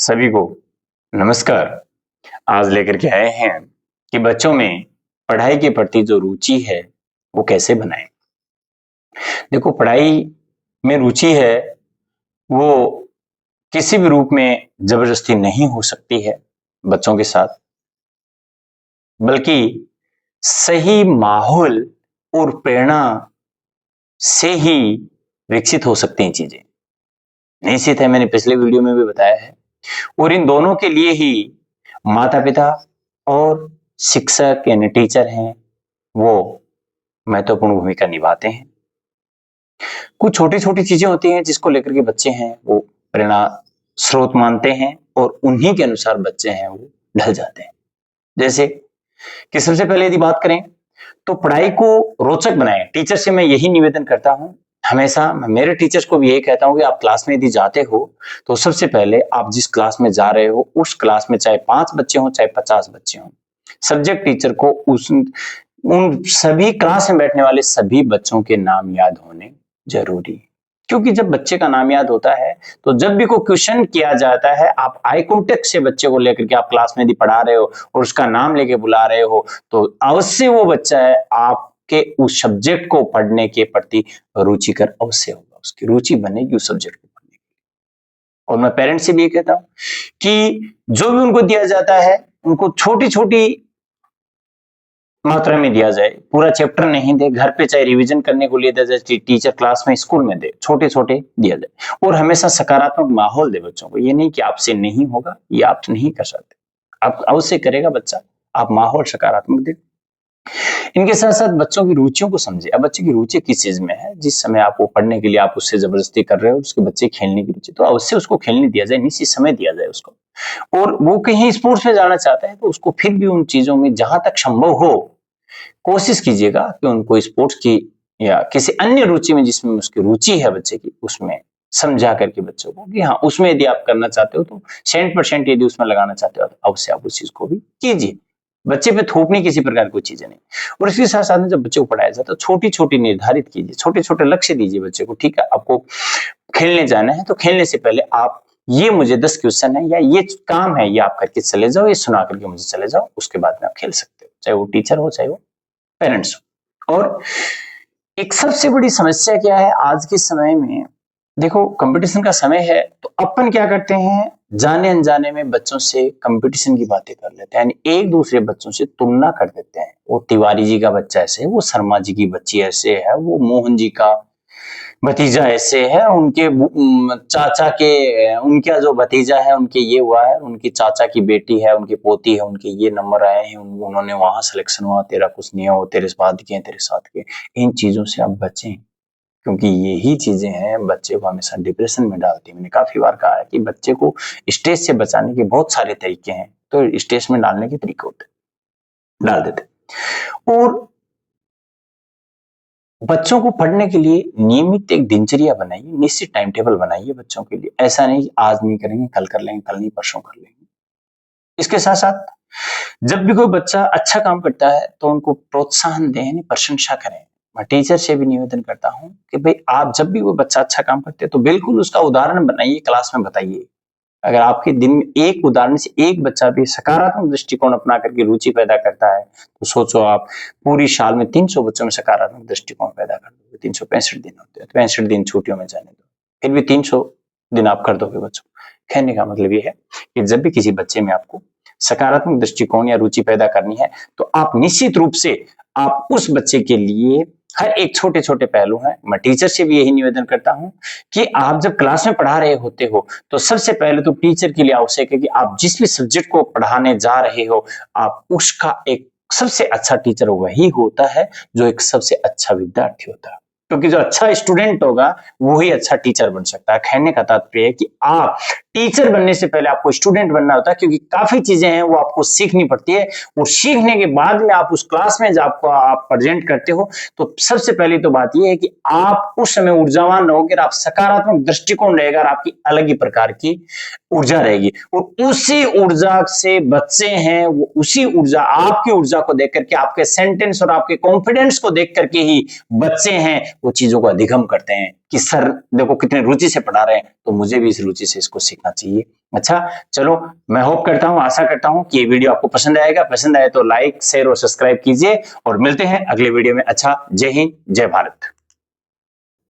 सभी को नमस्कार। आज लेकर के आए हैं कि बच्चों में पढ़ाई के प्रति जो रुचि है वो कैसे बनाएं। देखो, पढ़ाई में रुचि है वो किसी भी रूप में जबरदस्ती नहीं हो सकती है बच्चों के साथ, बल्कि सही माहौल और प्रेरणा से ही विकसित हो सकती हैं चीजें। निश्चित है, मैंने पिछले वीडियो में भी बताया है, और इन दोनों के लिए ही माता पिता और शिक्षक यानी टीचर हैं वो महत्वपूर्ण भूमिका निभाते हैं। कुछ छोटी छोटी चीजें होती हैं जिसको लेकर के बच्चे हैं वो प्रेरणा स्रोत मानते हैं और उन्हीं के अनुसार बच्चे हैं वो ढल जाते हैं। जैसे कि सबसे पहले यदि बात करें तो पढ़ाई को रोचक बनाएं। टीचर से मैं यही निवेदन करता हूं, हमेशा मैं मेरे टीचर्स को भी यही कहता हूं कि आप क्लास में यदि जाते हो तो सबसे पहले आप जिस क्लास में जा रहे हो उस क्लास में चाहे 5 बच्चे हों चाहे 50 बच्चे हों, सब्जेक्ट टीचर को उन सभी क्लास में बैठने वाले सभी बच्चों के नाम याद होने जरूरी है। क्योंकि जब बच्चे का नाम याद होता है तो जब भी कोई क्वेश्चन किया जाता है, आप आई कांटेक्ट से बच्चे को लेकर के आप क्लास में यदि पढ़ा रहे हो और उसका नाम लेके बुला रहे हो तो अवश्य वो बच्चा है आपके उस सब्जेक्ट को पढ़ने के प्रति रुचिकर अवश्य होगा, उसकी रुचि बनेगी उस सब्जेक्ट को पढ़ने की। और मैं पेरेंट्स से भी ये कहता हूं कि जो भी उनको दिया जाता है उनको छोटी छोटी मात्रा में दिया जाए, पूरा चैप्टर नहीं दे, घर पे चाहे रिवीजन करने को लिए दिया जाए, टीचर क्लास में स्कूल में दे, छोटे छोटे दिया जाए और हमेशा सकारात्मक माहौल दे बच्चों को। ये नहीं कि आपसे नहीं होगा, ये आप नहीं कर सकते, आप अवश्य करेगा बच्चा, आप माहौल सकारात्मक दे। इनके साथ साथ बच्चों की रुचियों को समझे। अब बच्चे की रुचि किस चीज में है, जिस समय आप वो पढ़ने के लिए आप उससे जबरदस्ती कर रहे हो, उसके बच्चे खेलने की रुचि, तो अवश्य उसको खेलने दिया जाए, निश्चित समय दिया जाए उसको। और वो कहीं स्पोर्ट्स में जाना चाहता है तो उसको फिर भी उन चीजों में जहां तक संभव हो कोशिश कीजिएगा कि उनको स्पोर्ट्स की या किसी अन्य रुचि में जिसमें उसकी रुचि है बच्चे की, उसमें समझा करके बच्चों को कि हाँ उसमें यदि आप करना चाहते हो तो 100% यदि उसमें लगाना चाहते हो तो अवश्य आप उस चीज को भी कीजिए। बच्चे पे थोपने किसी प्रकार की चीजें नहीं। और इसके साथ साथ में जब बच्चे को पढ़ाया जाता है छोटी छोटी निर्धारित कीजिए, छोटे छोटे लक्ष्य दीजिए बच्चे को। ठीक है, आपको खेलने जाना है तो खेलने से पहले आप ये मुझे 10 क्वेश्चन है या ये काम है ये आप करके चले जाओ, ये सुना करके मुझे चले जाओ, उसके बाद में आप खेल सकते हो, चाहे वो टीचर हो चाहे वो पेरेंट्स। और एक सबसे बड़ी समस्या क्या है आज के समय में, देखो कंपटीशन का समय है तो अपन क्या करते हैं, जाने अनजाने में बच्चों से कंपटीशन की बातें कर लेते हैं, यानी एक दूसरे बच्चों से तुलना कर देते हैं। वो तिवारी जी का बच्चा ऐसे है, वो शर्मा जी की बच्ची ऐसे है, वो मोहन जी का भतीजा ऐसे है, उनके चाचा के उनका जो भतीजा है उनके ये हुआ है, उनकी चाचा की बेटी है, उनकी पोती है, उनके ये नंबर आए हैं, उन्होंने वहां सिलेक्शन हुआ, तेरा कुछ नहीं हुआ, तेरे साथ के तेरे साथ के। इन चीजों से आप बचें, क्योंकि यही चीजें हैं बच्चे को हमेशा डिप्रेशन में डालती है। मैंने काफी बार कहा है कि बच्चे को स्टेज से बचाने के बहुत सारे तरीके हैं, तो स्टेज में डालने के तरीके होते डाल देते। और बच्चों को पढ़ने के लिए नियमित एक दिनचर्या बनाइए, निश्चित टाइम टेबल बनाइए बच्चों के लिए। ऐसा नहीं आज नहीं करेंगे कल कर लेंगे, कल नहीं परसों कर लेंगे। इसके साथ साथ जब भी कोई बच्चा अच्छा काम करता है तो उनको प्रोत्साहन दें, यानी प्रशंसा करें। मैं टीचर से भी निवेदन करता हूं कि भाई आप जब भी कोई बच्चा अच्छा काम करते हैं तो बिल्कुल उसका उदाहरण बनाइए, क्लास में बताइए। अगर आपके दिन में एक उदाहरण से एक बच्चा भी सकारात्मक दृष्टिकोण अपना करके रुचि पैदा करता है तो सोचो आप पूरी साल में 300 बच्चों में सकारात्मक दृष्टिकोण पैदा कर दोगे। 365 दिन होते हैं तो 65 दिन छुट्टियों में जाने दो, फिर भी 300 दिन आप कर दोगे बच्चों। कहने का मतलब ये है कि जब भी किसी बच्चे में आपको सकारात्मक दृष्टिकोण या रुचि पैदा करनी है तो आप निश्चित रूप से आप उस बच्चे के लिए हर एक छोटे छोटे पहलू हैं। मैं टीचर से भी यही निवेदन करता हूं कि आप जब क्लास में पढ़ा रहे होते हो तो सबसे पहले तो टीचर के लिए आवश्यक है कि आप जिस भी सब्जेक्ट को पढ़ाने जा रहे हो आप उसका एक सबसे अच्छा टीचर वही होता है जो एक सबसे अच्छा विद्यार्थी होता है, क्योंकि जो अच्छा स्टूडेंट होगा वही अच्छा टीचर बन सकता है। कहने का तात्पर्य है कि आप टीचर बनने से पहले आपको स्टूडेंट बनना होता है, क्योंकि काफी चीजें हैं वो आपको सीखनी पड़ती है और सीखने के बाद में आप उस क्लास में जब आपको आप प्रेजेंट करते हो तो सबसे पहली तो बात यह है कि आप उस समय ऊर्जावान रहोगे, आप सकारात्मक दृष्टिकोण रहेगा और आपकी अलग ही प्रकार की ऊर्जा रहेगी। और उसी ऊर्जा से बच्चे हैं वो उसी ऊर्जा आपकी ऊर्जा को देख करके, आपके सेंटेंस और आपके कॉन्फिडेंस को देख करके ही बच्चे हैं वो चीजों को अधिगम करते हैं कि सर देखो कितने रुचि से पढ़ा रहे हैं, तो मुझे भी इस रुचि से इसको सीखना चाहिए। अच्छा चलो, मैं होप करता हूं, आशा करता हूं कि ये वीडियो आपको पसंद आएगा। पसंद आए तो लाइक शेयर और सब्सक्राइब कीजिए और मिलते हैं अगले वीडियो में। अच्छा, जय हिंद, जय भारत।